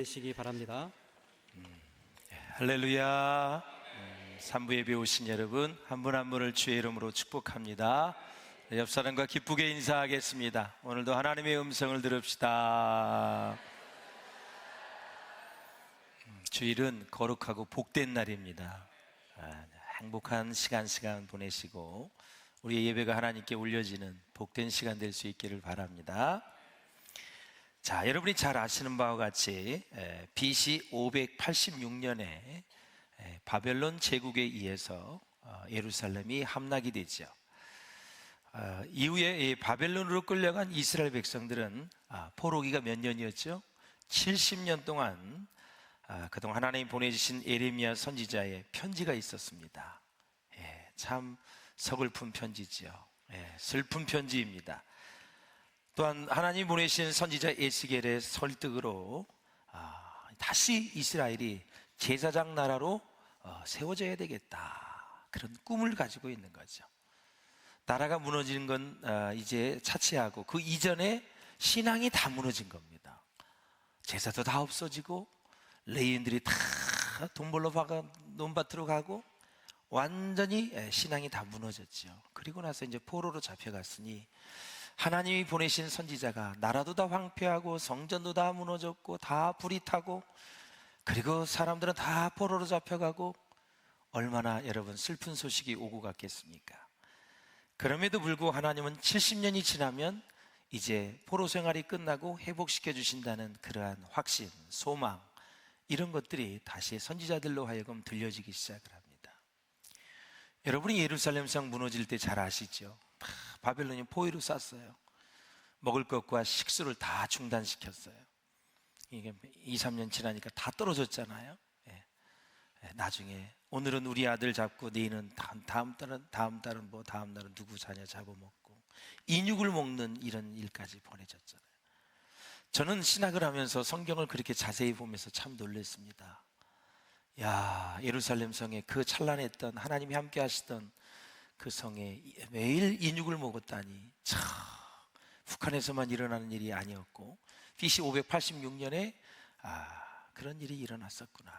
되시기 바랍니다. 할렐루야. 3부 예배 오신 여러분 한 분 한 분을 주의 이름으로 축복합니다. 옆 사람과 기쁘게 인사하겠습니다. 오늘도 하나님의 음성을 들읍시다. 주일은 거룩하고 복된 날입니다. 행복한 시간 보내시고 우리의 예배가 하나님께 올려지는 복된 시간 될 수 있기를 바랍니다. 자, 여러분이 잘 아시는 바와 같이 BC 586년에 바벨론 제국에 의해서 예루살렘이 함락이 되죠. 이후에 바벨론으로 끌려간 이스라엘 백성들은 포로기가 몇 년이었죠? 70년 동안 그동안 하나님 보내주신 예레미야 선지자의 편지가 있었습니다. 참 서글픈 편지죠. 슬픈 편지입니다. 또한 하나님 보내신 선지자 에스겔의 설득으로 다시 이스라엘이 제사장 나라로 세워져야 되겠다, 그런 꿈을 가지고 있는 거죠. 나라가 무너지는 건 이제 차치하고 그 이전에 신앙이 다 무너진 겁니다. 제사도 다 없어지고 레위인들이 다 돈 벌러 논밭으로 가고 완전히 신앙이 다 무너졌죠. 그리고 나서 이제 포로로 잡혀갔으니 하나님이 보내신 선지자가 나라도 다 황폐하고 성전도 다 무너졌고 다 불이 타고 그리고 사람들은 다 포로로 잡혀가고 얼마나 여러분 슬픈 소식이 오고 갔겠습니까? 그럼에도 불구하고 하나님은 70년이 지나면 이제 포로 생활이 끝나고 회복시켜 주신다는 그러한 확신, 소망, 이런 것들이 다시 선지자들로 하여금 들려지기 시작을 합니다. 여러분이 예루살렘 성 무너질 때 잘 아시죠? 바벨론이 포위로 쌌어요. 먹을 것과 식수를 다 중단시켰어요. 이게 2, 3년 지나니까 다 떨어졌잖아요. 나중에 오늘은 우리 아들 잡고 내일은 다음 달은 누구 자녀 잡아먹고 인육을 먹는 이런 일까지 벌어졌잖아요. 저는 신학을 하면서 성경을 그렇게 자세히 보면서 참 놀랐습니다. 야, 예루살렘 성에 그 찬란했던 하나님이 함께 하시던 그 성에 매일 인육을 먹었다니, 참 북한에서만 일어나는 일이 아니었고 BC 586년에 그런 일이 일어났었구나.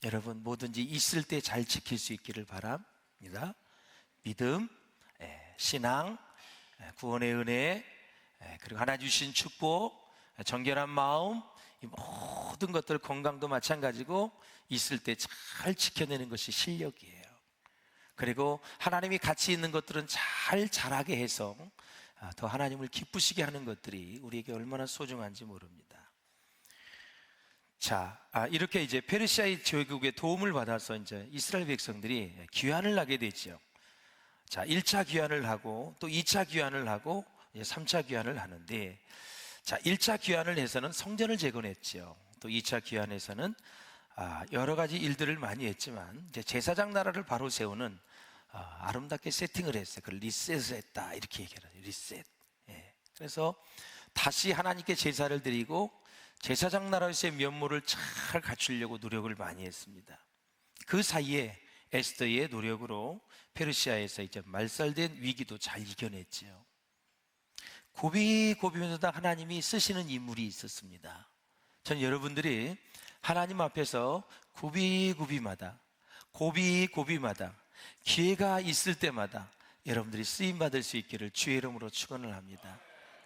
여러분, 뭐든지 있을 때 잘 지킬 수 있기를 바랍니다. 믿음, 신앙, 구원의 은혜, 그리고 하나 주신 축복, 정결한 마음, 이 모든 것들, 건강도 마찬가지고 있을 때 잘 지켜내는 것이 실력이에요. 그리고 하나님이 같이 있는 것들은 잘 자라게 해서 더 하나님을 기쁘시게 하는 것들이 우리에게 얼마나 소중한지 모릅니다. 자, 이렇게 이제 페르시아의 제국의 도움을 받아서 이제 이스라엘 백성들이 귀환을 하게 되죠. 자, 1차 귀환을 하고 또 2차 귀환을 하고 3차 귀환을 하는데, 자, 1차 귀환을 해서는 성전을 재건했죠. 또 2차 귀환에서는 여러 가지 일들을 많이 했지만 이제 제사장 나라를 바로 세우는 아름답게 세팅을 했어요. 그걸 리셋을 했다, 이렇게 얘기해요. 리셋. 그래서 다시 하나님께 제사를 드리고 제사장 나라에서의 면모를 잘 갖추려고 노력을 많이 했습니다. 그 사이에 에스더의 노력으로 페르시아에서 이제 말살된 위기도 잘 이겨냈죠. 고비고비마다 하나님이 쓰시는 인물이 있었습니다. 전 여러분들이 하나님 앞에서 고비고비마다 기회가 있을 때마다 여러분들이 쓰임받을 수 있기를 주의 이름으로 축원을 합니다.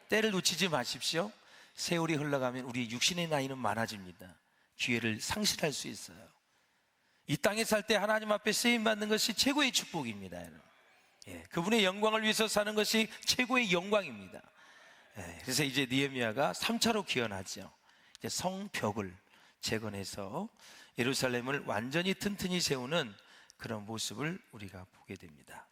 때를 놓치지 마십시오. 세월이 흘러가면 우리 육신의 나이는 많아집니다. 기회를 상실할 수 있어요. 이 땅에 살 때 하나님 앞에 쓰임받는 것이 최고의 축복입니다. 그분의 영광을 위해서 사는 것이 최고의 영광입니다. 그래서 이제 느헤미야가 3차로 귀환하죠. 이제 성벽을 재건해서 예루살렘을 완전히 튼튼히 세우는 그런 모습을 우리가 보게 됩니다.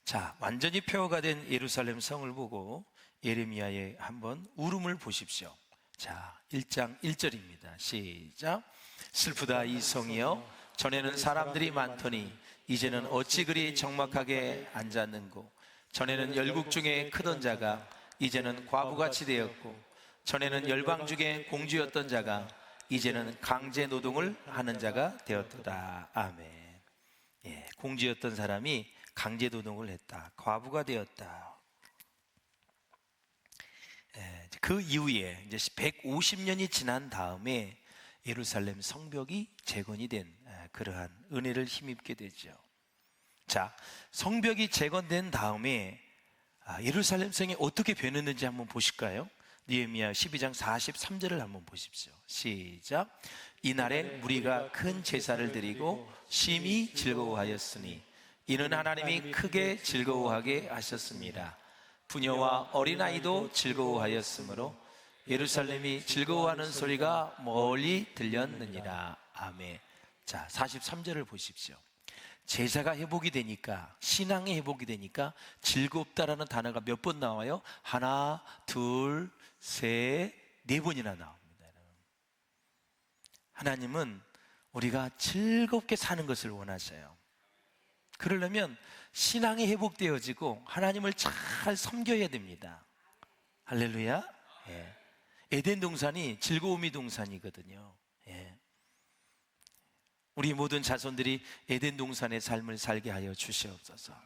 자, 완전히 폐허가 된 예루살렘 성을 보고 예레미야의 한번 울음을 보십시오. 자, 1장 1절입니다. 시작. 슬프다 이 성이여, 전에는 사람들이 많더니 이제는 어찌 그리 적막하게 앉았는고. 전에는 열국 중에 크던 자가 이제는 과부같이 되었고, 전에는 열방 중에 공주였던 자가 이제는 강제 노동을 하는 자가 되었도다. 아멘. 공주였던 사람이 강제 노동을 했다, 과부가 되었다. 그 이후에 이제 150년이 지난 다음에 예루살렘 성벽이 재건이 된 그러한 은혜를 힘입게 되죠. 자, 성벽이 재건된 다음에 예루살렘 성이 어떻게 변했는지 한번 보실까요? 느헤미야 12장 43절을 한번 보십시오. 시작. 이날에 무리가 큰 제사를 드리고 심히 즐거워하였으니 이는 하나님이 크게 즐거워하게 하셨습니다. 부녀와 어린아이도 즐거워하였으므로 예루살렘이 즐거워하는 소리가 멀리 들렸느니라. 아멘. 자, 43절을 보십시오. 제사가 회복이 되니까, 신앙이 회복이 되니까 즐겁다라는 단어가 몇 번 나와요? 하나, 둘, 셋, 네 번이나 나옵니다. 하나님은 우리가 즐겁게 사는 것을 원하셔요. 그러려면 신앙이 회복되어지고 하나님을 잘 섬겨야 됩니다. 할렐루야. 예. 에덴 동산이 즐거움이 동산이거든요. 예. 우리 모든 자손들이 에덴 동산의 삶을 살게 하여 주시옵소서.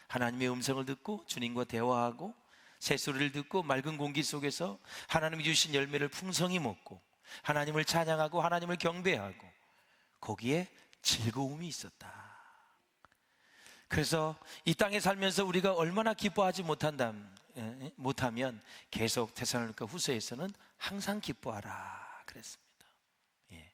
하나님의 음성을 듣고 주님과 대화하고 새소리를 듣고 맑은 공기 속에서 하나님이 주신 열매를 풍성히 먹고 하나님을 찬양하고 하나님을 경배하고 거기에 즐거움이 있었다. 그래서 이 땅에 살면서 우리가 얼마나 기뻐하지 못하면 계속 데살로니가 후서에서는 항상 기뻐하라 그랬습니다. 예.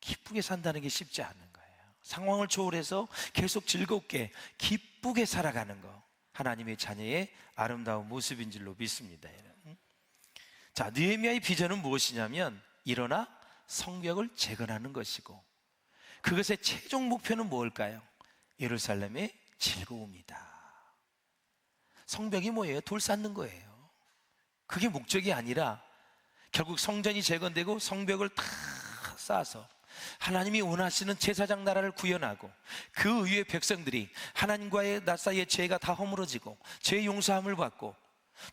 기쁘게 산다는 게 쉽지 않은 거예요. 상황을 초월해서 계속 즐겁게 기쁘게 살아가는 거, 하나님의 자녀의 아름다운 모습인 줄로 믿습니다. 자, 느헤미야의 비전은 무엇이냐면 일어나 성벽을 재건하는 것이고 그것의 최종 목표는 뭘까요? 예루살렘의 즐거움이다. 성벽이 뭐예요? 돌 쌓는 거예요. 그게 목적이 아니라 결국 성전이 재건되고 성벽을 다 쌓아서 하나님이 원하시는 제사장 나라를 구현하고 그 위에 백성들이 하나님과의 나 사이의 죄가 다 허물어지고 죄 용서함을 받고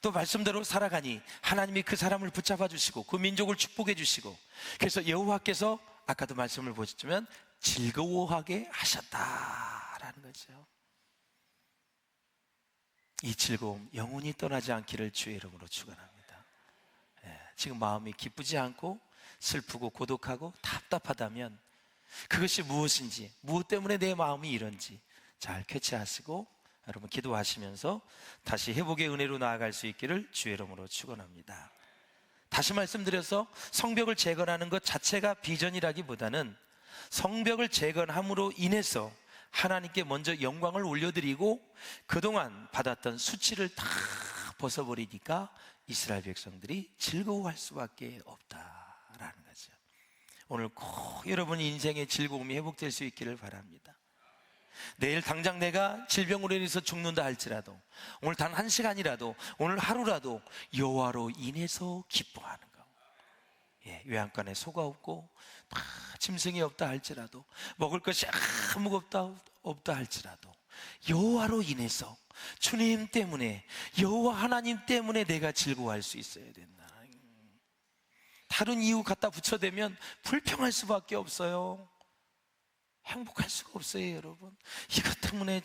또 말씀대로 살아가니 하나님이 그 사람을 붙잡아 주시고 그 민족을 축복해 주시고 그래서 여호와께서 아까도 말씀을 보셨지만 즐거워하게 하셨다라는 거죠. 이 즐거움 영원히 떠나지 않기를 주의 이름으로 축원합니다. 지금 마음이 기쁘지 않고 슬프고 고독하고 답답하다면 그것이 무엇인지, 무엇 때문에 내 마음이 이런지 잘 캐치하시고 여러분 기도하시면서 다시 회복의 은혜로 나아갈 수 있기를 주의 이름으로 축원합니다. 다시 말씀드려서 성벽을 재건하는 것 자체가 비전이라기보다는 성벽을 재건함으로 인해서 하나님께 먼저 영광을 올려드리고 그동안 받았던 수치를 다 벗어버리니까 이스라엘 백성들이 즐거워할 수밖에 없다라는 거죠. 오늘 꼭 여러분의 인생의 즐거움이 회복될 수 있기를 바랍니다. 내일 당장 내가 질병으로 인해서 죽는다 할지라도 오늘 단 1시간이라도 오늘 하루라도 여호와로 인해서 기뻐하는 거. 요양간에 소가 없고 다 짐승이 없다 할지라도 먹을 것이 아무것도 없다 할지라도 여호와로 인해서 주님 때문에 여호와 하나님 때문에 내가 즐거워할 수 있어야 된다. 다른 이유 갖다 붙여대면 불평할 수밖에 없어요. 행복할 수가 없어요, 여러분. 이것 때문에,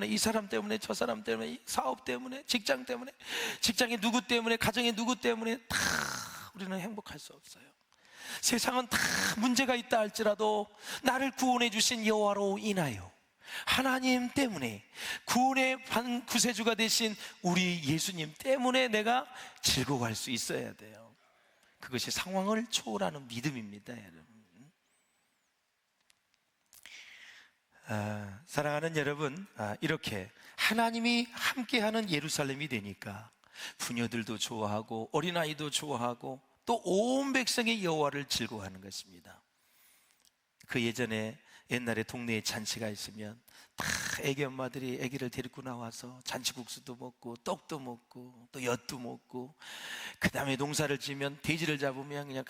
이 사람 때문에, 저 사람 때문에, 이 사업 때문에, 직장 때문에, 직장의 누구 때문에, 가정의 누구 때문에 다 우리는 행복할 수 없어요. 세상은 다 문제가 있다 할지라도 나를 구원해 주신 여호와로 인하여 하나님 때문에 구원의 구세주가 되신 우리 예수님 때문에 내가 즐거워할 수 있어야 돼요. 그것이 상황을 초월하는 믿음입니다, 여러분. 사랑하는 여러분, 이렇게 하나님이 함께하는 예루살렘이 되니까 부녀들도 좋아하고 어린아이도 좋아하고 또 온 백성의 여호와를 즐거워하는 것입니다. 그 예전에 옛날에 동네에 잔치가 있으면 다 애기 엄마들이 애기를 데리고 나와서 잔치국수도 먹고 떡도 먹고 또 엿도 먹고 그 다음에 농사를 지면 돼지를 잡으면 그냥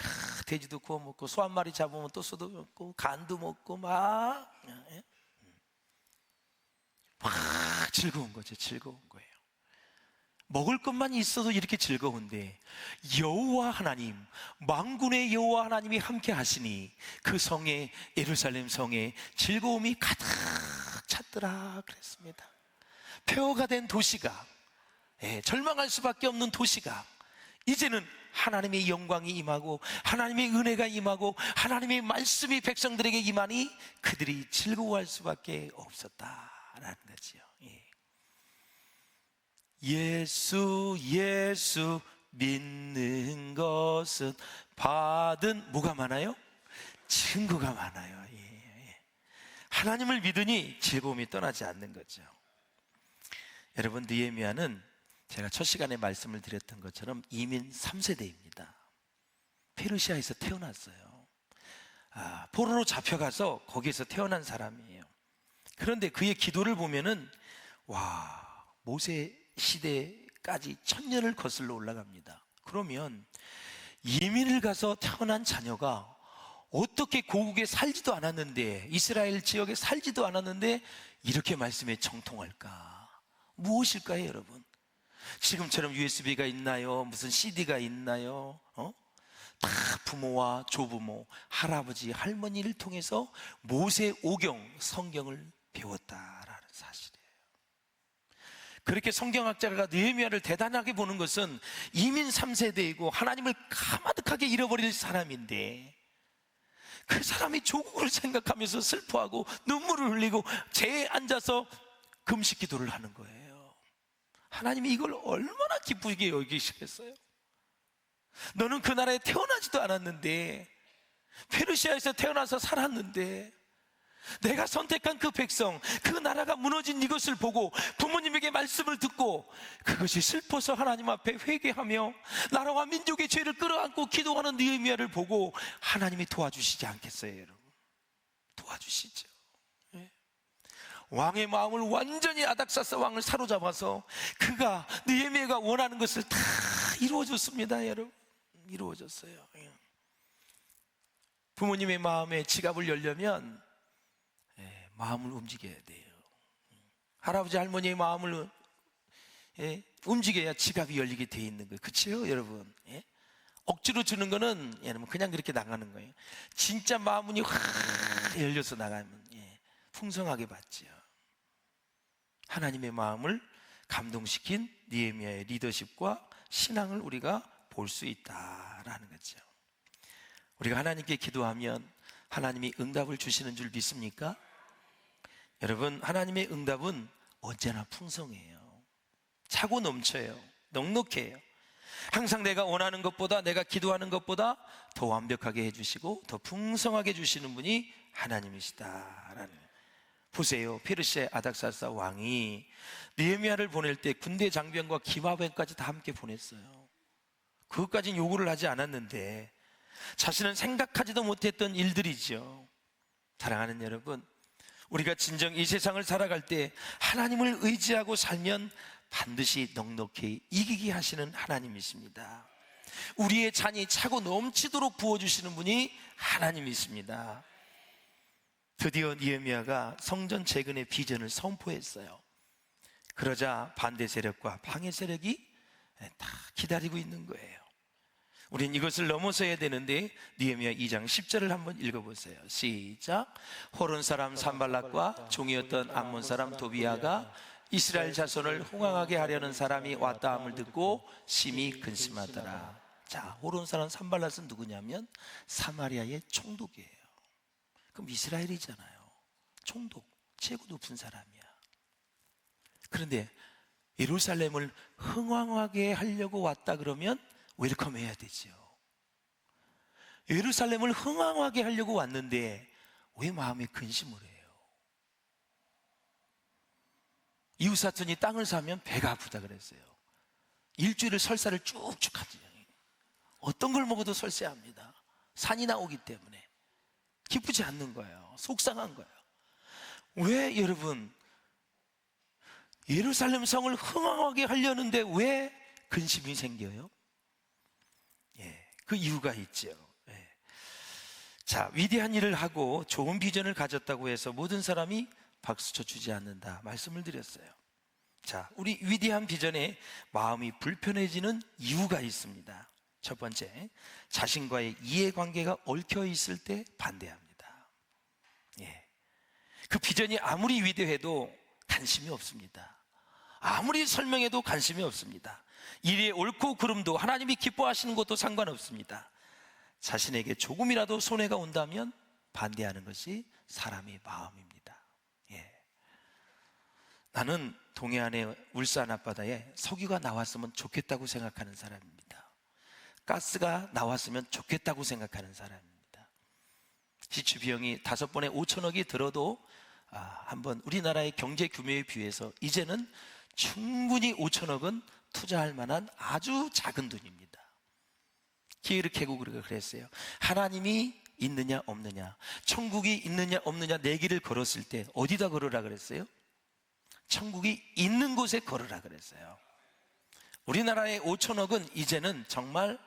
돼지도 구워 먹고 소 한 마리 잡으면 또 소도 먹고 간도 먹고 막 즐거운 거죠. 즐거운 거예요. 먹을 것만 있어도 이렇게 즐거운데 여호와 하나님, 만군의 여호와 하나님이 함께 하시니 그 성에, 예루살렘 성에 즐거움이 가득 찼더라 그랬습니다. 폐허가 된 도시가, 절망할 수밖에 없는 도시가 이제는 하나님의 영광이 임하고 하나님의 은혜가 임하고 하나님의 말씀이 백성들에게 임하니 그들이 즐거워할 수밖에 없었다라는 거지요. 예수 예수 믿는 것은 받은 뭐가 많아요? 증거가 많아요. 하나님을 믿으니 즐거움이 떠나지 않는 거죠. 여러분, 느헤미야는 제가 첫 시간에 말씀을 드렸던 것처럼 이민 3세대입니다. 페르시아에서 태어났어요. 포로로 잡혀가서 거기에서 태어난 사람이에요. 그런데 그의 기도를 보면은 모세 시대까지 1000년을 거슬러 올라갑니다. 그러면 이민을 가서 태어난 자녀가 어떻게 고국에 살지도 않았는데, 이스라엘 지역에 살지도 않았는데 이렇게 말씀에 정통할까? 무엇일까요, 여러분? 지금처럼 USB가 있나요? 무슨 CD가 있나요? 다 부모와 조부모, 할아버지, 할머니를 통해서 모세 오경, 성경을 배웠다라는 사실이에요. 그렇게 성경학자가 느헤미야를 대단하게 보는 것은 이민 3세대이고 하나님을 가마득하게 잃어버릴 사람인데, 그 사람이 조국을 생각하면서 슬퍼하고 눈물을 흘리고 재에 앉아서 금식 기도를 하는 거예요. 하나님이 이걸 얼마나 기쁘게 여기시겠어요? 너는 그 나라에 태어나지도 않았는데, 페르시아에서 태어나서 살았는데, 내가 선택한 그 백성, 그 나라가 무너진 이것을 보고 부모님에게 말씀을 듣고 그것이 슬퍼서 하나님 앞에 회개하며 나라와 민족의 죄를 끌어안고 기도하는 느헤미야를 보고 하나님이 도와주시지 않겠어요, 여러분? 도와주시죠. 왕의 마음을 완전히 아닥사스 왕을 사로잡아서 그가, 느헤미야가 원하는 것을 다 이루어줬습니다, 여러분. 이루어졌어요. 부모님의 마음에 지갑을 열려면 마음을 움직여야 돼요. 할아버지 할머니의 마음을 움직여야 지갑이 열리게 돼 있는 거예요. 그렇죠, 여러분? 억지로 주는 거는 여러분 그냥 그렇게 나가는 거예요. 진짜 마음문이 확 열려서 나가면 풍성하게 받죠. 하나님의 마음을 감동시킨 느헤미야의 리더십과 신앙을 우리가 볼 수 있다라는 거죠. 우리가 하나님께 기도하면 하나님이 응답을 주시는 줄 믿습니까? 여러분, 하나님의 응답은 언제나 풍성해요. 차고 넘쳐요. 넉넉해요. 항상 내가 원하는 것보다, 내가 기도하는 것보다 더 완벽하게 해주시고 더 풍성하게 주시는 분이 하나님이시다라는. 보세요, 페르시아 아닥사스 왕이 느헤미야를 보낼 때 군대 장병과 기마병까지 다 함께 보냈어요. 그것까지는 요구를 하지 않았는데 자신은 생각하지도 못했던 일들이죠. 사랑하는 여러분, 우리가 진정 이 세상을 살아갈 때 하나님을 의지하고 살면 반드시 넉넉히 이기게 하시는 하나님이십니다. 우리의 잔이 차고 넘치도록 부어주시는 분이 하나님이십니다. 드디어 느헤미야가 성전 재건의 비전을 선포했어요. 그러자 반대 세력과 방해 세력이 다 기다리고 있는 거예요. 우린 이것을 넘어서야 되는데 느헤미야 2장 10절을 한번 읽어보세요. 시작. 호론 사람 산발락과 종이었던 암몬 사람 도비야가 이스라엘 자손을 호강하게 하려는 사람이 왔다 함을 듣고 심히 근심하더라. 자, 호론 사람 산발락은 누구냐면 사마리아의 총독이에요. 그럼 이스라엘이잖아요. 총독, 최고 높은 사람이야. 그런데 예루살렘을 흥왕하게 하려고 왔다 그러면 웰컴 해야 되죠. 예루살렘을 흥왕하게 하려고 왔는데 왜 마음에 근심을 해요? 이웃사촌이 땅을 사면 배가 아프다 그랬어요. 일주일을 설사를 쭉쭉 하죠. 어떤 걸 먹어도 설사합니다. 산이 나오기 때문에 기쁘지 않는 거예요. 속상한 거예요. 왜 여러분, 예루살렘 성을 흥왕하게 하려는데 왜 근심이 생겨요? 그 이유가 있죠. 자, 위대한 일을 하고 좋은 비전을 가졌다고 해서 모든 사람이 박수 쳐주지 않는다 말씀을 드렸어요. 자, 우리 위대한 비전에 마음이 불편해지는 이유가 있습니다. 첫 번째, 자신과의 이해관계가 얽혀 있을 때 반대합니다. 그 비전이 아무리 위대해도 관심이 없습니다. 아무리 설명해도 관심이 없습니다. 일의 옳고 그름도 하나님이 기뻐하시는 것도 상관없습니다. 자신에게 조금이라도 손해가 온다면 반대하는 것이 사람의 마음입니다. 예. 나는 동해안의 울산 앞바다에 석유가 나왔으면 좋겠다고 생각하는 사람입니다. 가스가 나왔으면 좋겠다고 생각하는 사람입니다. 지출 비용이 5번에 5천억이 들어도 한번 우리나라의 경제 규모에 비해서 이제는 충분히 5천억은 투자할 만한 아주 작은 돈입니다. 기회를 캐고 그랬어요. 하나님이 있느냐 없느냐, 천국이 있느냐 없느냐 내기를 걸었을 때 어디다 걸으라 그랬어요? 천국이 있는 곳에 걸으라 그랬어요. 우리나라의 5천억은 이제는 정말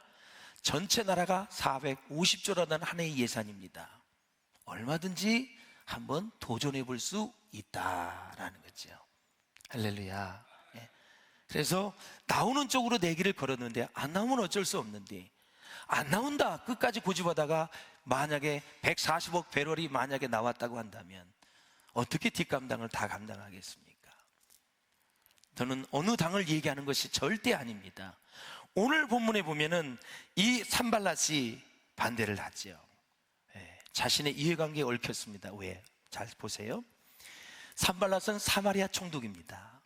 전체 나라가 450조라는 한 해의 예산입니다. 얼마든지 한번 도전해 볼 수 있다라는 거죠. 할렐루야. 예. 그래서 나오는 쪽으로 내기를 걸었는데 안 나오면 어쩔 수 없는데, 안 나온다 끝까지 고집하다가 만약에 140억 배럴이 만약에 나왔다고 한다면 어떻게 뒷감당을 다 감당하겠습니까? 저는 어느 당을 얘기하는 것이 절대 아닙니다. 오늘 본문에 보면은 이 산발랏이 반대를 하죠. 자신의 이해관계에 얽혔습니다. 왜? 잘 보세요. 산발랏은 사마리아 총독입니다.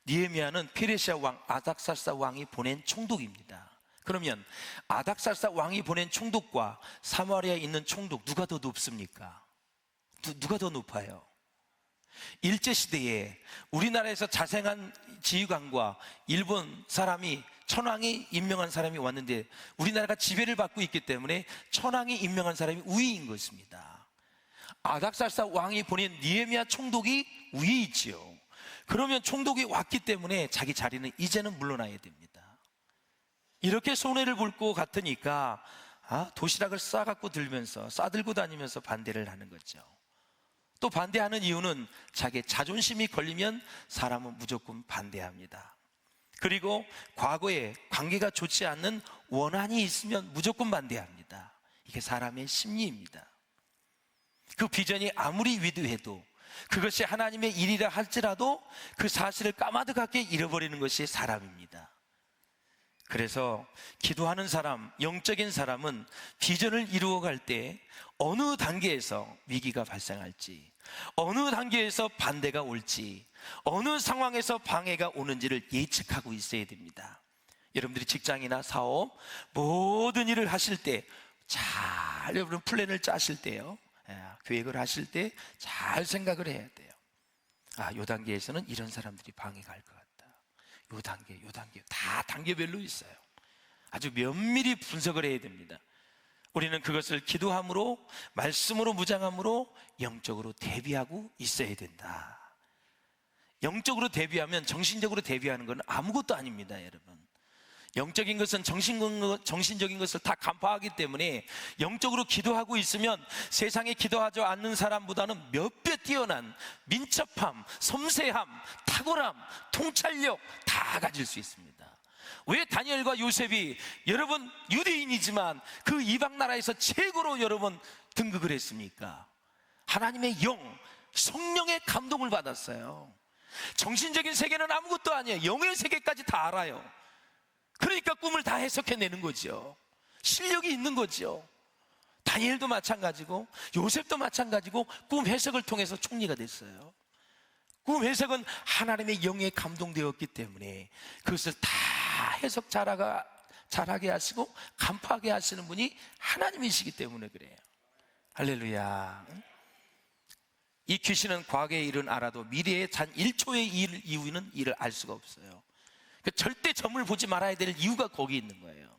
느헤미야는 페르시아 왕 아닥사스다 왕이 보낸 총독입니다. 그러면 아닥사스다 왕이 보낸 총독과 사마리아에 있는 총독 누가 더 높습니까? 누가 더 높아요? 일제시대에 우리나라에서 자생한 지휘관과 일본 사람이, 천황이 임명한 사람이 왔는데 우리나라가 지배를 받고 있기 때문에 천황이 임명한 사람이 우위인 것입니다. 아닥사스다 왕이 보낸 느헤미야 총독이 위에 있지요. 그러면 총독이 왔기 때문에 자기 자리는 이제는 물러나야 됩니다. 이렇게 손해를 볼 것 같으니까 도시락을 싸들고 다니면서 반대를 하는 거죠. 또 반대하는 이유는 자기의 자존심이 걸리면 사람은 무조건 반대합니다. 그리고 과거에 관계가 좋지 않는 원한이 있으면 무조건 반대합니다. 이게 사람의 심리입니다. 그 비전이 아무리 위대해도, 그것이 하나님의 일이라 할지라도 그 사실을 까마득하게 잃어버리는 것이 사람입니다. 그래서 기도하는 사람, 영적인 사람은 비전을 이루어갈 때 어느 단계에서 위기가 발생할지, 어느 단계에서 반대가 올지, 어느 상황에서 방해가 오는지를 예측하고 있어야 됩니다. 여러분들이 직장이나 사업, 모든 일을 하실 때 잘 여러분 플랜을 짜실 때요, 계획을 하실 때 잘 생각을 해야 돼요. 요 단계에서는 이런 사람들이 방해가 갈 것 같다. 요 단계 다 단계별로 있어요. 아주 면밀히 분석을 해야 됩니다. 우리는 그것을 기도함으로, 말씀으로, 무장함으로 영적으로 대비하고 있어야 된다. 영적으로 대비하면 정신적으로 대비하는 건 아무것도 아닙니다, 여러분. 영적인 것은 정신적인 것을 다 간파하기 때문에 영적으로 기도하고 있으면 세상에 기도하지 않는 사람보다는 몇 배 뛰어난 민첩함, 섬세함, 탁월함, 통찰력 다 가질 수 있습니다. 왜 다니엘과 요셉이 여러분 유대인이지만 그 이방 나라에서 최고로 여러분 등극을 했습니까? 하나님의 영, 성령의 감동을 받았어요. 정신적인 세계는 아무것도 아니에요. 영의 세계까지 다 알아요. 그러니까 꿈을 다 해석해내는 거죠. 실력이 있는 거죠. 다니엘도 마찬가지고 요셉도 마찬가지고 꿈 해석을 통해서 총리가 됐어요. 꿈 해석은 하나님의 영에 감동되었기 때문에 그것을 다 해석 잘하게 하시고 간파하게 하시는 분이 하나님이시기 때문에 그래요. 할렐루야. 이 귀신은 과거의 일은 알아도 미래의 단 1초의 일 이후에는 일을 알 수가 없어요. 절대 점을 보지 말아야 될 이유가 거기 있는 거예요.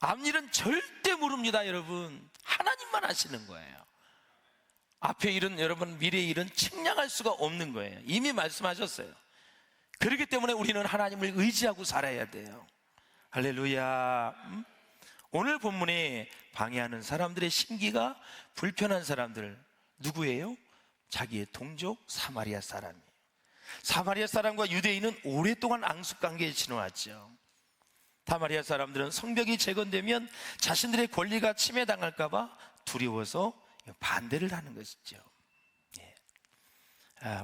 앞일은 절대 모릅니다, 여러분. 하나님만 아시는 거예요. 앞의 일은, 여러분, 미래의 일은 측량할 수가 없는 거예요. 이미 말씀하셨어요. 그렇기 때문에 우리는 하나님을 의지하고 살아야 돼요. 할렐루야. 오늘 본문에 방해하는 사람들의 심기가 불편한 사람들 누구예요? 자기의 동족 사마리아 사람이에요. 사마리아 사람과 유대인은 오랫동안 앙숙관계에 지내왔죠. 사마리아 사람들은 성벽이 재건되면 자신들의 권리가 침해당할까 봐 두려워서 반대를 하는 것이죠.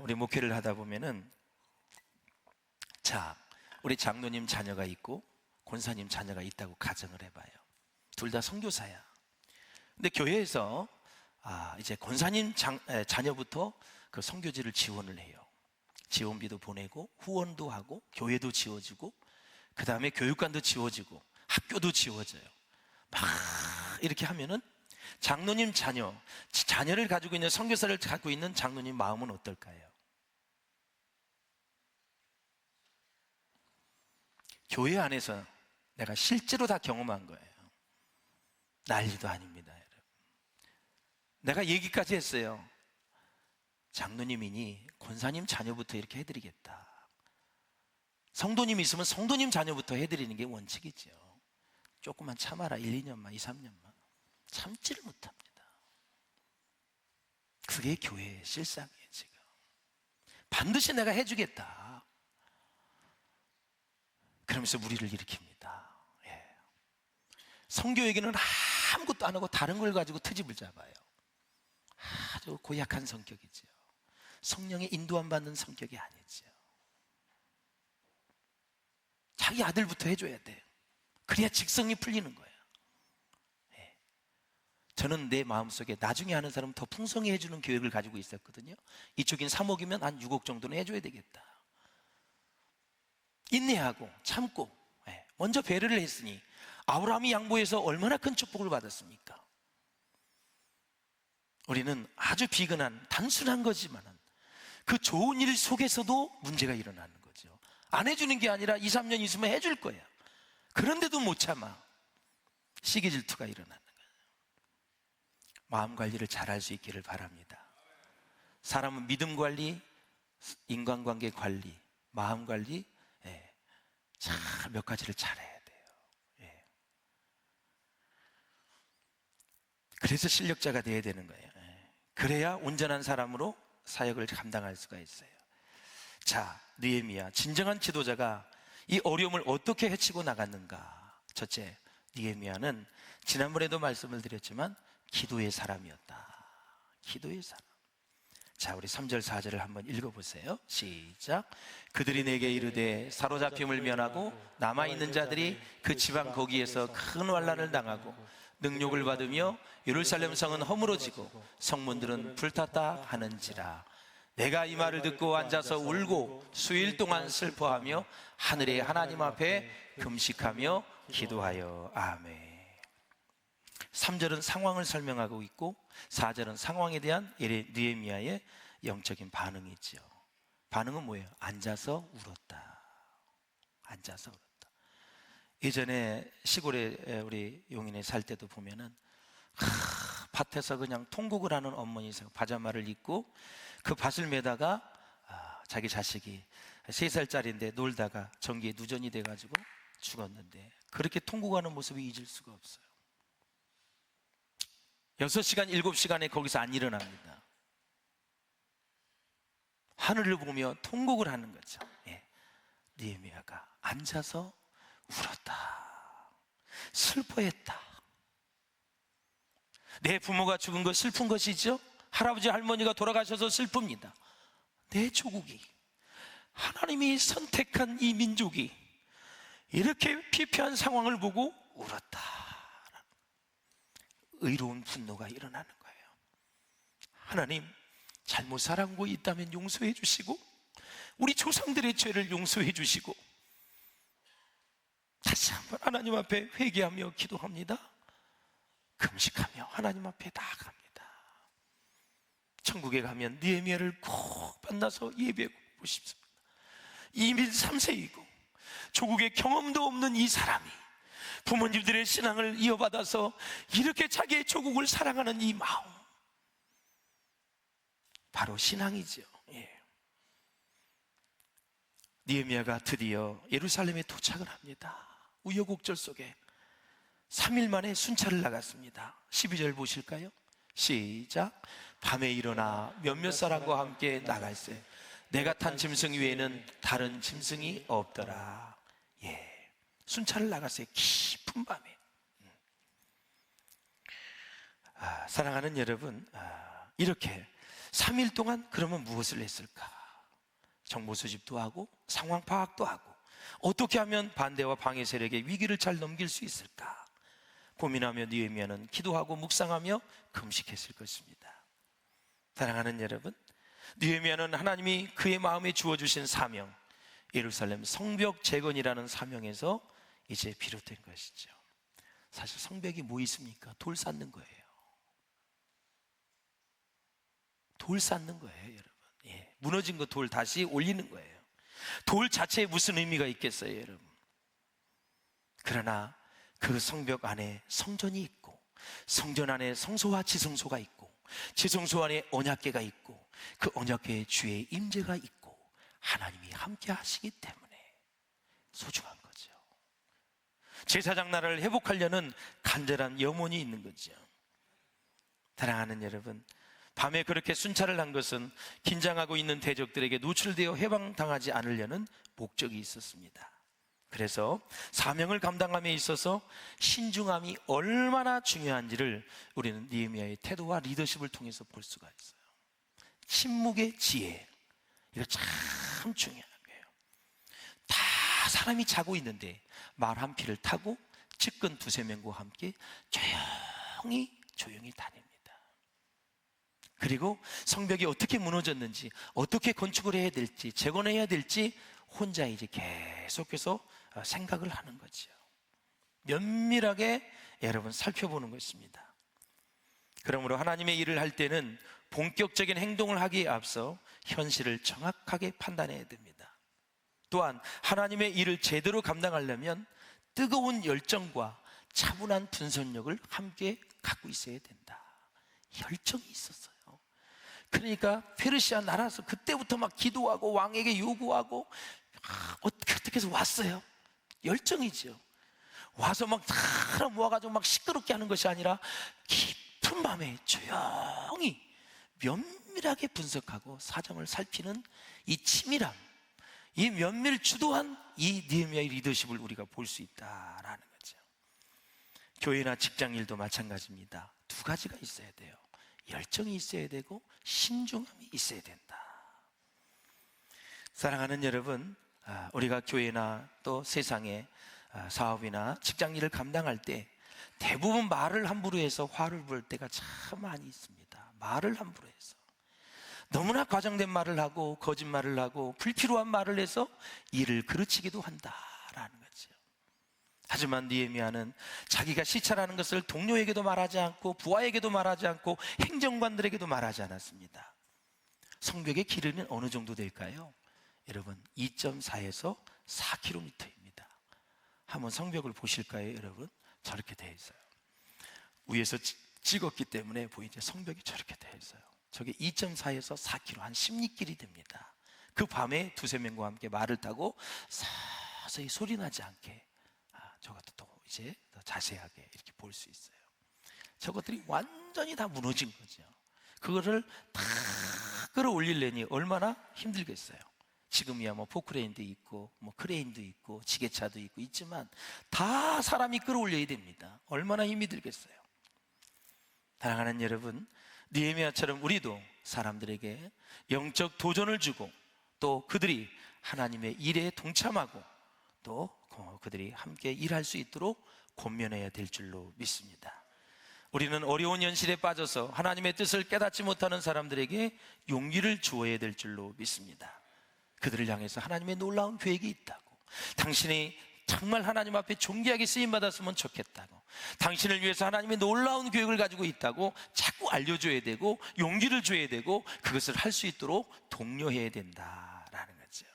우리 목회를 하다 보면은 우리 장로님 자녀가 있고 권사님 자녀가 있다고 가정을 해봐요. 둘 다 선교사야. 근데 교회에서 이제 권사님 자녀부터 그 선교지를 지원을 해요. 지원비도 보내고 후원도 하고 교회도 지어주고 그 다음에 교육관도 지어주고 학교도 지어져요. 막 이렇게 하면은 장로님 자녀를 가지고 있는, 선교사를 갖고 있는 장로님 마음은 어떨까요? 교회 안에서 내가 실제로 다 경험한 거예요. 난리도 아닙니다, 여러분. 내가 얘기까지 했어요. 장로님이니 권사님 자녀부터 이렇게 해드리겠다. 성도님 있으면 성도님 자녀부터 해드리는 게 원칙이죠. 조금만 참아라. 1, 2년만, 2, 3년만. 참지를 못합니다. 그게 교회의 실상이에요. 지금 반드시 내가 해주겠다 그러면서 무리를 일으킵니다. 예. 성교에게는 아무것도 안 하고 다른 걸 가지고 트집을 잡아요. 아주 고약한 성격이죠. 성령의 인도 안 받는 성격이 아니죠. 자기 아들부터 해줘야 돼요. 그래야 직성이 풀리는 거예요. 예. 저는 내 마음속에 나중에 하는 사람은 더 풍성히 해주는 계획을 가지고 있었거든요. 이쪽인 3억이면 한 6억 정도는 해줘야 되겠다. 인내하고 참고, 예. 먼저 배려를 했으니 아브라함이 양보해서 얼마나 큰 축복을 받았습니까? 우리는 아주 비근한 단순한 거지만 그 좋은 일 속에서도 문제가 일어나는 거죠. 안 해주는 게 아니라 2, 3년 있으면 해줄 거야. 그런데도 못 참아. 시기 질투가 일어나는 거예요. 마음 관리를 잘할 수 있기를 바랍니다. 사람은 믿음 관리, 인간관계 관리, 마음 관리, 예. 잘 몇 가지를 잘해야 돼요. 예. 그래서 실력자가 돼야 되는 거예요. 예. 그래야 온전한 사람으로 사역을 감당할 수가 있어요. 자, 느헤미야, 진정한 지도자가 이 어려움을 어떻게 헤치고 나갔는가? 첫째, 느헤미야는 지난번에도 말씀을 드렸지만 기도의 사람이었다. 기도의 사람. 자, 우리 3절 4절을 한번 읽어보세요. 시작. 그들이 내게 이르되 사로잡힘을 면하고 남아있는 자들이 그 지방 거기에서 큰 환난을 당하고 능욕을 받으며 예루살렘 성은 허물어지고 성문들은 불탔다 하는지라. 내가 이 말을 듣고 앉아서 울고 수일 동안 슬퍼하며 하늘의 하나님 앞에 금식하며 기도하여. 아멘. 3절은 상황을 설명하고 있고 4절은 상황에 대한 느헤미야의 영적인 반응이죠. 반응은 뭐예요? 앉아서 울었다. 앉아서 울었다. 예전에 시골에 우리 용인에 살 때도 보면은 밭에서 그냥 통곡을 하는 어머니세요. 파자마를 입고 그 밭을 매다가 자기 자식이 3살짜리인데 놀다가 전기에 누전이 돼가지고 죽었는데 그렇게 통곡하는 모습이 잊을 수가 없어요. 6시간, 7시간에 거기서 안 일어납니다. 하늘을 보며 통곡을 하는 거죠. 예. 느헤미야가 앉아서 울었다. 슬퍼했다. 내 부모가 죽은 거 슬픈 것이죠. 할아버지 할머니가 돌아가셔서 슬픕니다. 내 조국이, 하나님이 선택한 이 민족이 이렇게 피폐한 상황을 보고 울었다. 의로운 분노가 일어나는 거예요. 하나님, 잘못 살아온 있다면 용서해 주시고 우리 조상들의 죄를 용서해 주시고 다시 한번 하나님 앞에 회개하며 기도합니다. 금식하며 하나님 앞에 나아갑니다. 천국에 가면 느헤미야를 꼭 만나서 예배하고 싶습니다. 이미 3세이고 조국의 경험도 없는 이 사람이 부모님들의 신앙을 이어받아서 이렇게 자기의 조국을 사랑하는 이 마음, 바로 신앙이죠. 예. 느헤미야가 드디어 예루살렘에 도착을 합니다. 우여곡절 속에 3일 만에 순찰을 나갔습니다. 12절 보실까요? 시작. 밤에 일어나 몇몇 사람과 함께 나갈세. 내가 탄 짐승 외에는 다른 짐승이 없더라. 예. 순찰을 나갔어요. 깊은 밤에. 사랑하는 여러분, 이렇게 3일 동안 그러면 무엇을 했을까? 정보 수집도 하고 상황 파악도 하고 어떻게 하면 반대와 방해 세력의 위기를 잘 넘길 수 있을까 고민하며 느헤미야는 기도하고 묵상하며 금식했을 것입니다. 사랑하는 여러분, 느헤미야는 하나님이 그의 마음에 주어주신 사명, 예루살렘 성벽 재건이라는 사명에서 이제 비롯된 것이죠. 사실 성벽이 뭐 있습니까? 돌 쌓는 거예요. 돌 쌓는 거예요, 여러분. 예, 무너진 거 돌 다시 올리는 거예요. 돌 자체에 무슨 의미가 있겠어요, 여러분? 그러나 그 성벽 안에 성전이 있고, 성전 안에 성소와 지성소가 있고, 지성소 안에 언약궤가 있고, 그 언약궤에 주의 임재가 있고, 하나님이 함께 하시기 때문에 소중한 거죠. 제사장 나라를 회복하려는 간절한 염원이 있는 거죠. 사랑하는 여러분, 밤에 그렇게 순찰을 한 것은 긴장하고 있는 대적들에게 노출되어 해방당하지 않으려는 목적이 있었습니다. 그래서 사명을 감당함에 있어서 신중함이 얼마나 중요한지를 우리는 느헤미야의 태도와 리더십을 통해서 볼 수가 있어요. 침묵의 지혜, 이거 참 중요한 거예요. 다 사람이 자고 있는데 말 한 피를 타고 측근 두세 명과 함께 조용히 다닙니다. 그리고 성벽이 어떻게 무너졌는지, 어떻게 건축을 해야 될지, 재건해야 될지 혼자 이제 계속해서 생각을 하는 거죠. 면밀하게 여러분 살펴보는 것입니다. 그러므로 하나님의 일을 할 때는 본격적인 행동을 하기에 앞서 현실을 정확하게 판단해야 됩니다. 또한 하나님의 일을 제대로 감당하려면 뜨거운 열정과 차분한 분석력을 함께 갖고 있어야 된다. 열정이 있었어요. 그러니까 페르시아 나라에서 그때부터 막 기도하고 왕에게 요구하고 어떻게 해서 왔어요. 열정이죠. 와서 막 사람 모아가지고 막 시끄럽게 하는 것이 아니라 깊은 밤에 조용히 면밀하게 분석하고 사정을 살피는 이 치밀함, 이 면밀 주도한 이 느헤미야의 리더십을 우리가 볼 수 있다라는 거죠. 교회나 직장일도 마찬가지입니다. 두 가지가 있어야 돼요. 열정이 있어야 되고 신중함이 있어야 된다. 사랑하는 여러분, 우리가 교회나 또 세상에 사업이나 직장일을 감당할 때 대부분 말을 함부로 해서 화를 부을 때가 참 많이 있습니다. 말을 함부로 해서 너무나 과장된 말을 하고 거짓말을 하고 불필요한 말을 해서 일을 그르치기도 한다라는 거죠. 하지만 느헤미야는 자기가 시찰하는 것을 동료에게도 말하지 않고 부하에게도 말하지 않고 행정관들에게도 말하지 않았습니다. 성벽의 길이는 어느 정도 될까요? 여러분 2.4에서 4km입니다. 한번 성벽을 보실까요, 여러분? 저렇게 되어 있어요. 위에서 찍었기 때문에 보이죠? 성벽이 저렇게 되어 있어요. 저게 2.4에서 4km, 한 10리길이 됩니다. 그 밤에 두세 명과 함께 말을 타고 서서히 소리 나지 않게 저것도 또 이제 더 자세하게 이렇게 볼 수 있어요. 저것들이 완전히 다 무너진 거죠. 그거를 다 끌어올리려니 얼마나 힘들겠어요. 지금이야 뭐 포크레인도 있고 뭐 크레인도 있고 지게차도 있지만 다 사람이 끌어올려야 됩니다. 얼마나 힘이 들겠어요. 사랑하는 여러분, 느헤미야처럼 우리도 사람들에게 영적 도전을 주고 또 그들이 하나님의 일에 동참하고 또 그들이 함께 일할 수 있도록 권면해야 될 줄로 믿습니다. 우리는 어려운 현실에 빠져서 하나님의 뜻을 깨닫지 못하는 사람들에게 용기를 주어야 될 줄로 믿습니다. 그들을 향해서 하나님의 놀라운 계획이 있다고, 당신이 정말 하나님 앞에 존귀하게 쓰임받았으면 좋겠다고, 당신을 위해서 하나님의 놀라운 계획을 가지고 있다고 자꾸 알려줘야 되고 용기를 줘야 되고 그것을 할 수 있도록 독려해야 된다라는 거죠.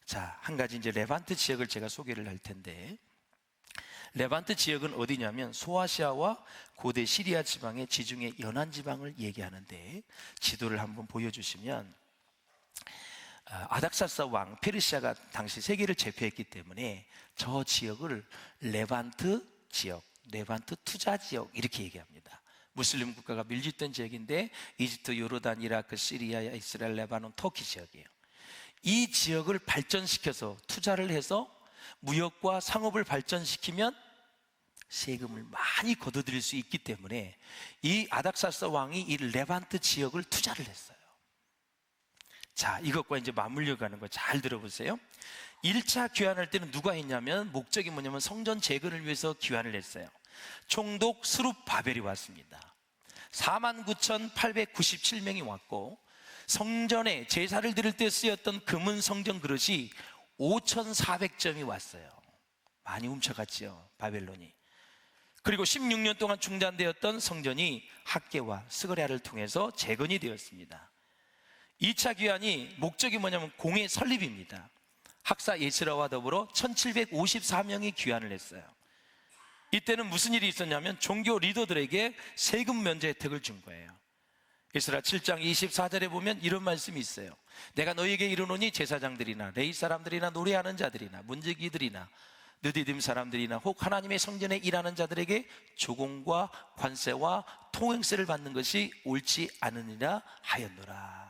자, 한 가지 이제 레반트 지역을 제가 소개를 할 텐데, 레반트 지역은 어디냐면 소아시아와 고대 시리아 지방의 지중해 연안 지방을 얘기하는데, 지도를 한번 보여주시면 아닥사스 왕 페르시아가 당시 세계를 제패했기 때문에 저 지역을 레반트 지역, 레반트 투자 지역 이렇게 얘기합니다. 무슬림 국가가 밀집된 지역인데 이집트, 요르단, 이라크, 시리아, 이스라엘, 레바논, 터키 지역이에요. 이 지역을 발전시켜서 투자를 해서 무역과 상업을 발전시키면 세금을 많이 거둬들일 수 있기 때문에 이 아닥사스 왕이 이 레반트 지역을 투자를 했어요. 자, 이것과 이제 맞물려 가는 거 잘 들어보세요. 1차 귀환할 때는 누가 했냐면, 목적이 뭐냐면 성전 재건을 위해서 귀환을 했어요. 총독 스룹바벨이 왔습니다. 49,897명이 왔고, 성전에 제사를 드릴 때 쓰였던 금은 성전 그릇이 5,400점이 왔어요. 많이 훔쳐갔지요, 바벨론이. 그리고 16년 동안 중단되었던 성전이 학개와 스가랴를 통해서 재건이 되었습니다. 2차 귀환이 목적이 뭐냐면 공회 설립입니다. 학사 예스라와 더불어 1754명이 귀환을 했어요. 이때는 무슨 일이 있었냐면, 종교 리더들에게 세금 면제 혜택을 준 거예요. 에스라 7장 24절에 보면 이런 말씀이 있어요. 내가 너희에게 이르노니 제사장들이나 레위 사람들이나 노래하는 자들이나 문지기들이나 느디딤 사람들이나 혹 하나님의 성전에 일하는 자들에게 조공과 관세와 통행세를 받는 것이 옳지 않으니라 하였노라.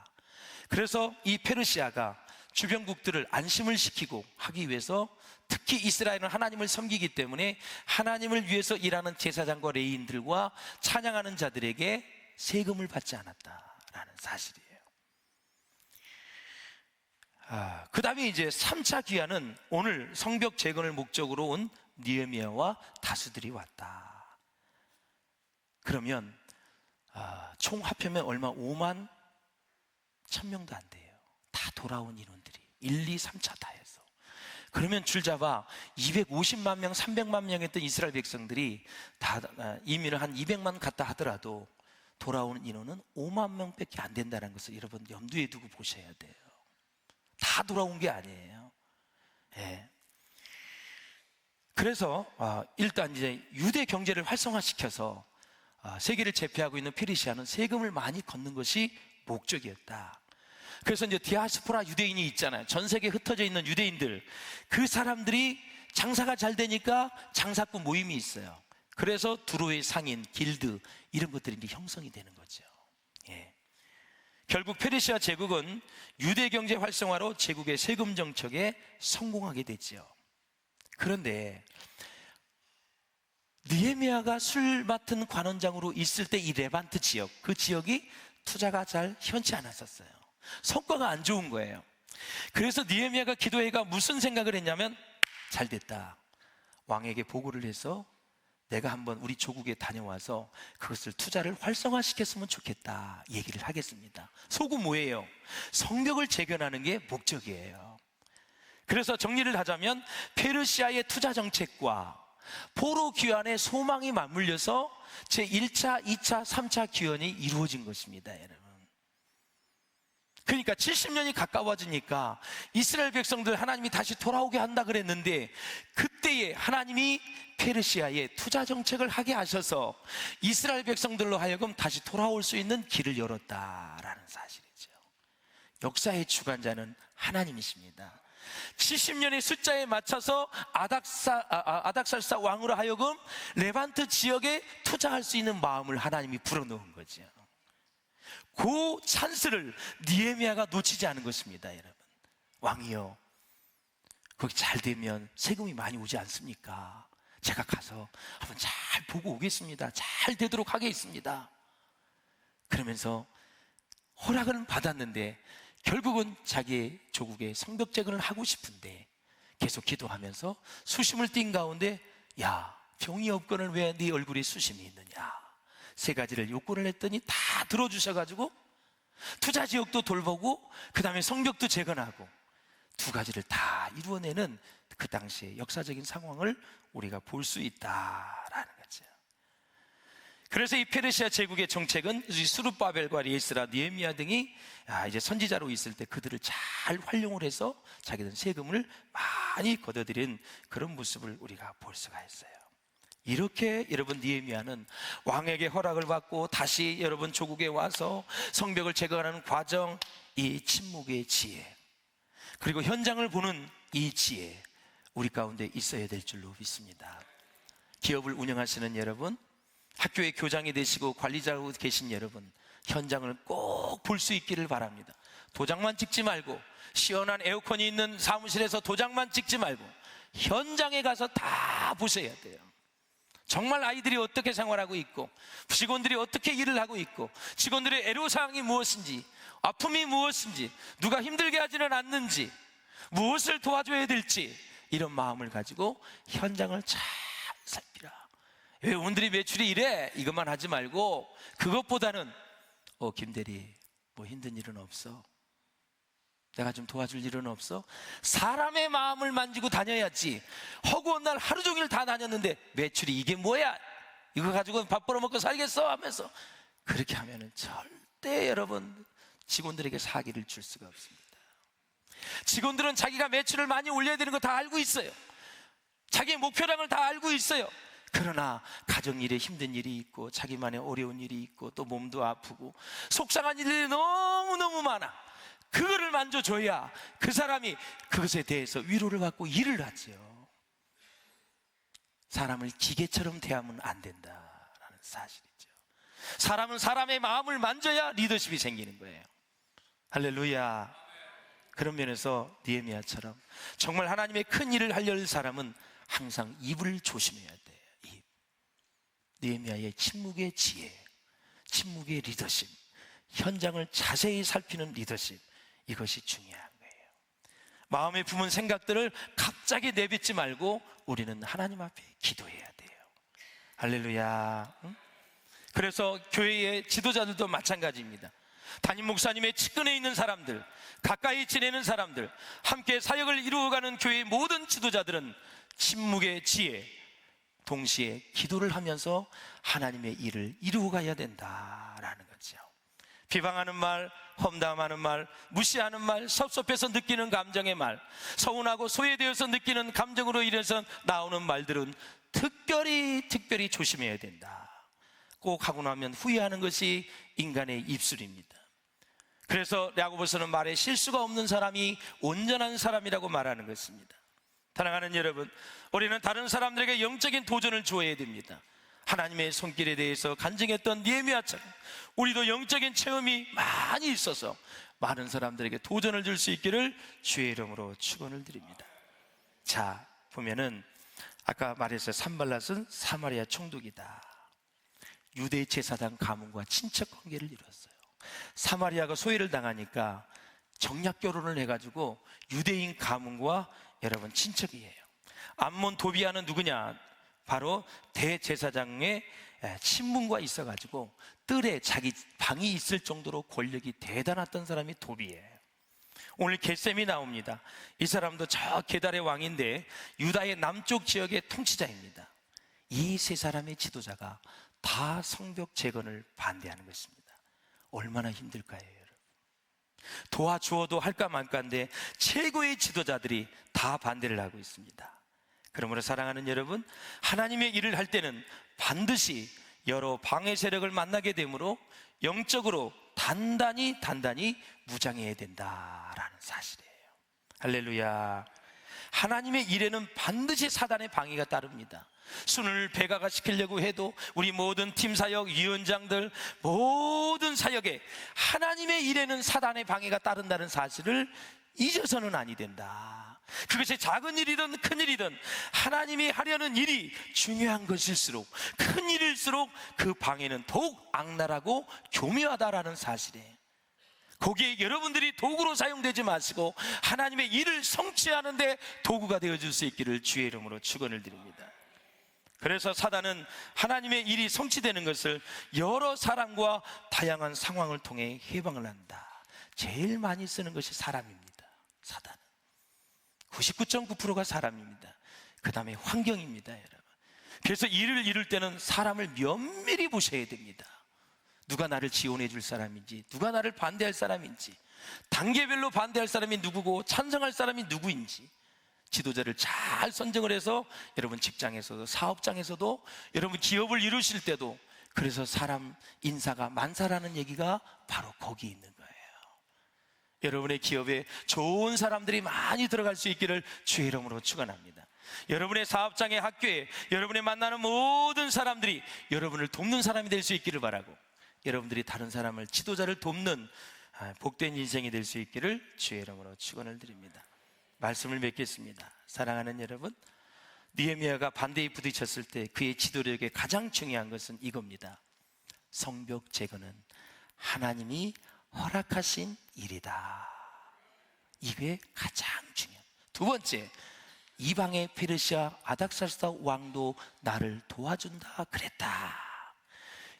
그래서 이 페르시아가 주변국들을 안심을 시키고 하기 위해서, 특히 이스라엘은 하나님을 섬기기 때문에 하나님을 위해서 일하는 제사장과 레위인들과 찬양하는 자들에게 세금을 받지 않았다라는 사실이에요. 그 다음에 이제 3차 귀환은 오늘 성벽 재건을 목적으로 온 느헤미야와 다수들이 왔다. 그러면 총 합하면 얼마? 5만 1,000명도 안 돼요. 다 돌아온 인원들이 1, 2, 3차 다 해서. 그러면 줄잡아 250만 명, 300만 명 했던 이스라엘 백성들이 다 이민을 한 200만 갔다 하더라도 돌아오는 인원은 5만 명밖에 안 된다는 것을 여러분 염두에 두고 보셔야 돼요. 다 돌아온 게 아니에요. 예. 그래서 일단 이제 유대 경제를 활성화시켜서 세계를 제패하고 있는 페르시아는 세금을 많이 걷는 것이 목적이었다. 그래서 이제 디아스포라 유대인이 있잖아요. 전 세계에 흩어져 있는 유대인들, 그 사람들이 장사가 잘 되니까 장사꾼 모임이 있어요. 그래서 두로의 상인, 길드 이런 것들이 이제 형성이 되는 거죠. 예. 결국 페르시아 제국은 유대 경제 활성화로 제국의 세금 정책에 성공하게 됐죠. 그런데 느헤미야가 술 맡은 관원장으로 있을 때 이 레반트 지역, 그 지역이 투자가 잘 현치 않았었어요. 성과가 안 좋은 거예요. 그래서 느헤미야가 기도회가 무슨 생각을 했냐면, 잘 됐다, 왕에게 보고를 해서 내가 한번 우리 조국에 다녀와서 그것을 투자를 활성화시켰으면 좋겠다 얘기를 하겠습니다. 속은 뭐예요? 성벽을 재건하는 게 목적이에요. 그래서 정리를 하자면, 페르시아의 투자 정책과 포로 귀환의 소망이 맞물려서 제1차, 2차, 3차 귀환이 이루어진 것입니다, 여러분. 그러니까 70년이 가까워지니까 이스라엘 백성들 하나님이 다시 돌아오게 한다 그랬는데, 그때에 하나님이 페르시아에 투자 정책을 하게 하셔서 이스라엘 백성들로 하여금 다시 돌아올 수 있는 길을 열었다라는 사실이죠. 역사의 주관자는 하나님이십니다. 70년의 숫자에 맞춰서 아닥살사 왕으로 하여금 레반트 지역에 투자할 수 있는 마음을 하나님이 불어넣은 거죠. 그 찬스를 느헤미야가 놓치지 않은 것입니다, 여러분. 왕이요, 거기 잘 되면 세금이 많이 오지 않습니까? 제가 가서 한번 잘 보고 오겠습니다. 잘 되도록 하겠습니다. 그러면서 허락은 받았는데 결국은 자기의 조국의 성벽 재건을 하고 싶은데 계속 기도하면서 수심을 띈 가운데, 야, 병이 없거늘 왜 네 얼굴에 수심이 있느냐, 세 가지를 요구를 했더니 다 들어주셔가지고 투자 지역도 돌보고 그 다음에 성벽도 재건하고 두 가지를 다 이루어내는 그 당시의 역사적인 상황을 우리가 볼 수 있다라는 거죠. 그래서 이 페르시아 제국의 정책은 스룹바벨과 리에스라, 느헤미야 등이 이제 선지자로 있을 때 그들을 잘 활용을 해서 자기들 세금을 많이 걷어들인 그런 모습을 우리가 볼 수가 있어요. 이렇게 여러분 느헤미야는 왕에게 허락을 받고 다시 여러분 조국에 와서 성벽을 재건하는 과정, 이 침묵의 지혜, 그리고 현장을 보는 이 지혜, 우리 가운데 있어야 될 줄로 믿습니다. 기업을 운영하시는 여러분, 학교의 교장이 되시고 관리자로 계신 여러분, 현장을 꼭 볼 수 있기를 바랍니다. 도장만 찍지 말고, 시원한 에어컨이 있는 사무실에서 도장만 찍지 말고 현장에 가서 다 보셔야 돼요. 정말 아이들이 어떻게 생활하고 있고, 직원들이 어떻게 일을 하고 있고, 직원들의 애로사항이 무엇인지, 아픔이 무엇인지, 누가 힘들게 하지는 않는지, 무엇을 도와줘야 될지, 이런 마음을 가지고 현장을 잘 살피라. 왜 오늘이 매출이 이래? 이것만 하지 말고 그것보다는 김대리 뭐 힘든 일은 없어? 내가 좀 도와줄 일은 없어? 사람의 마음을 만지고 다녀야지. 허구한 날 하루 종일 다 다녔는데 매출이 이게 뭐야? 이거 가지고 밥 벌어먹고 살겠어? 하면서 그렇게 하면은 절대 여러분 직원들에게 사기를 줄 수가 없습니다. 직원들은 자기가 매출을 많이 올려야 되는 거 다 알고 있어요. 자기의 목표량을 다 알고 있어요. 그러나 가정일에 힘든 일이 있고, 자기만의 어려운 일이 있고, 또 몸도 아프고 속상한 일이 너무너무 많아. 그거를 만져줘야 그 사람이 그것에 대해서 위로를 받고 일을 하죠. 사람을 기계처럼 대하면 안 된다라는 사실이죠. 사람은 사람의 마음을 만져야 리더십이 생기는 거예요. 할렐루야. 그런 면에서 느헤미야처럼 정말 하나님의 큰 일을 하려는 사람은 항상 입을 조심해야 돼요. 입. 느헤미야의 침묵의 지혜, 침묵의 리더십, 현장을 자세히 살피는 리더십, 이것이 중요한 거예요. 마음에 품은 생각들을 갑자기 내뱉지 말고 우리는 하나님 앞에 기도해야 돼요. 할렐루야. 그래서 교회의 지도자들도 마찬가지입니다. 담임 목사님의 측근에 있는 사람들, 가까이 지내는 사람들, 함께 사역을 이루어가는 교회의 모든 지도자들은 침묵의 지혜, 동시에 기도를 하면서 하나님의 일을 이루어가야 된다라는 거죠. 비방하는 말, 험담하는 말, 무시하는 말, 섭섭해서 느끼는 감정의 말, 서운하고 소외되어서 느끼는 감정으로 인해서 나오는 말들은 특별히 조심해야 된다. 꼭 하고 나면 후회하는 것이 인간의 입술입니다. 그래서 야고보서는 말에 실수가 없는 사람이 온전한 사람이라고 말하는 것입니다. 사랑하는 여러분, 우리는 다른 사람들에게 영적인 도전을 주어야 됩니다. 하나님의 손길에 대해서 간증했던 느헤미야처럼 우리도 영적인 체험이 많이 있어서 많은 사람들에게 도전을 줄 수 있기를 주의 이름으로 축원을 드립니다. 자, 보면은 아까 말했어요. 산발랏은 사마리아 총독이다. 유대 제사장 가문과 친척 관계를 이뤘어요. 사마리아가 소외를 당하니까 정략 결혼을 해가지고 유대인 가문과 여러분 친척이에요. 암몬 도비아는 누구냐? 바로 대제사장의 친문과 있어가지고 뜰에 자기 방이 있을 정도로 권력이 대단했던 사람이 도비예요. 오늘 겟셈이 나옵니다. 이 사람도 저 게달의 왕인데 유다의 남쪽 지역의 통치자입니다. 이 세 사람의 지도자가 다 성벽 재건을 반대하는 것입니다. 얼마나 힘들까요, 여러분? 도와주어도 할까 말까인데 최고의 지도자들이 다 반대를 하고 있습니다. 그러므로 사랑하는 여러분, 하나님의 일을 할 때는 반드시 여러 방해 세력을 만나게 되므로 영적으로 단단히 무장해야 된다라는 사실이에요. 할렐루야. 하나님의 일에는 반드시 사단의 방해가 따릅니다. 순을 배가가 시키려고 해도 우리 모든 팀 사역, 위원장들 모든 사역에 하나님의 일에는 사단의 방해가 따른다는 사실을 잊어서는 아니 된다. 그것이 작은 일이든 큰 일이든 하나님이 하려는 일이 중요한 것일수록, 큰 일일수록 그 방해는 더욱 악랄하고 교묘하다라는 사실이에요. 거기에 여러분들이 도구로 사용되지 마시고 하나님의 일을 성취하는데 도구가 되어줄 수 있기를 주의 이름으로 축원을 드립니다. 그래서 사단은 하나님의 일이 성취되는 것을 여러 사람과 다양한 상황을 통해 해방을 한다. 제일 많이 쓰는 것이 사람입니다. 사단은 99.9%가 사람입니다. 그 다음에 환경입니다, 여러분. 그래서 일을 이룰 때는 사람을 면밀히 보셔야 됩니다. 누가 나를 지원해 줄 사람인지, 누가 나를 반대할 사람인지, 단계별로 반대할 사람이 누구고 찬성할 사람이 누구인지 지도자를 잘 선정을 해서 여러분 직장에서도 사업장에서도 여러분 기업을 이루실 때도, 그래서 사람 인사가 만사라는 얘기가 바로 거기 있는 거예요. 여러분의 기업에 좋은 사람들이 많이 들어갈 수 있기를 주의 이름으로 축원합니다. 여러분의 사업장에, 학교에 여러분의 만나는 모든 사람들이 여러분을 돕는 사람이 될 수 있기를 바라고, 여러분들이 다른 사람을, 지도자를 돕는 복된 인생이 될 수 있기를 주의 이름으로 축원을 드립니다. 말씀을 맺겠습니다. 사랑하는 여러분, 느헤미야가 반대에 부딪혔을 때 그의 지도력에 가장 중요한 것은 이겁니다. 성벽 제거는 하나님이 허락하신 일이다. 이게 가장 중요한. 두 번째, 이방의 페르시아 아닥사스다 왕도 나를 도와준다 그랬다.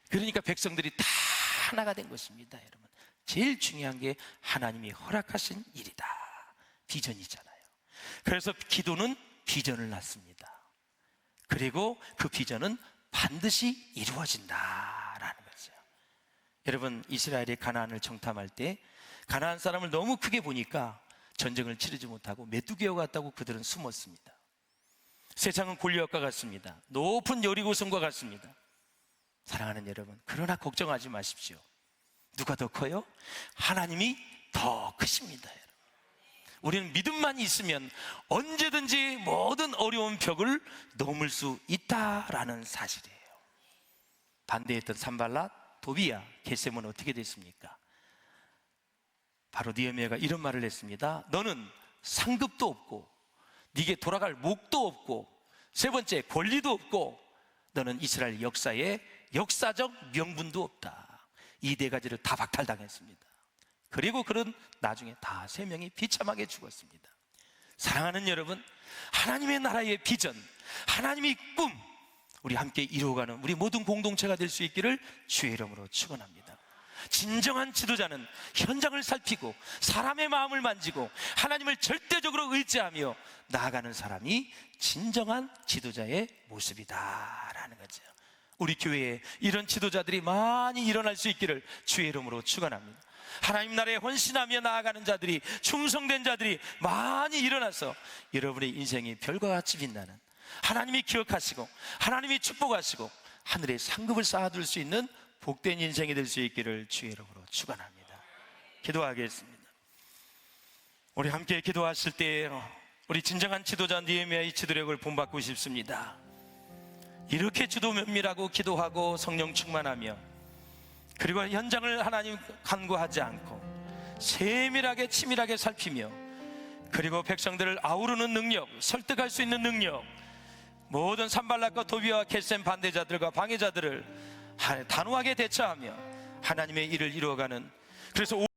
그러니까 백성들이 다 하나가 된 것입니다. 여러분, 제일 중요한 게 하나님이 허락하신 일이다. 비전이잖아요. 그래서 기도는 비전을 낳습니다. 그리고 그 비전은 반드시 이루어진다라는 거죠. 여러분, 이스라엘이 가나안을 정탐할 때 가나안 사람을 너무 크게 보니까 전쟁을 치르지 못하고 메뚜기와 같다고 그들은 숨었습니다. 세상은 골리앗과 같습니다. 높은 여리고성과 같습니다. 사랑하는 여러분, 그러나 걱정하지 마십시오. 누가 더 커요? 하나님이 더 크십니다. 여러분, 우리는 믿음만 있으면 언제든지 모든 어려운 벽을 넘을 수 있다라는 사실이에요. 반대했던 산발랏, 도비야, 게셈은 어떻게 됐습니까? 바로 느헤미야가 이런 말을 했습니다. 너는 상급도 없고 네게 돌아갈 목도 없고 세 번째 권리도 없고 너는 이스라엘 역사에 역사적 명분도 없다. 이 네 가지를 다 박탈당했습니다. 그리고 그는 나중에 다 세 명이 비참하게 죽었습니다. 사랑하는 여러분, 하나님의 나라의 비전, 하나님의 꿈, 우리 함께 이루어가는 우리 모든 공동체가 될 수 있기를 주의 이름으로 축원합니다. 진정한 지도자는 현장을 살피고 사람의 마음을 만지고 하나님을 절대적으로 의지하며 나아가는 사람이 진정한 지도자의 모습이다라는 거죠. 우리 교회에 이런 지도자들이 많이 일어날 수 있기를 주의 이름으로 축원합니다. 하나님 나라에 헌신하며 나아가는 자들이, 충성된 자들이 많이 일어나서 여러분의 인생이 별과 같이 빛나는, 하나님이 기억하시고 하나님이 축복하시고 하늘에 상급을 쌓아둘 수 있는 복된 인생이 될 수 있기를 주의 이름으로 축원합니다. 기도하겠습니다. 우리 함께 기도하실 때 우리 진정한 지도자 느헤미야의 지도력을 본받고 싶습니다. 이렇게 주도 면밀하고 기도하고 성령 충만하며 그리고 현장을 하나님 간구하지 않고 세밀하게 치밀하게 살피며 그리고 백성들을 아우르는 능력, 설득할 수 있는 능력, 모든 산발락과 도비와 게셈 반대자들과 방해자들을 단호하게 대처하며 하나님의 일을 이루어가는, 그래서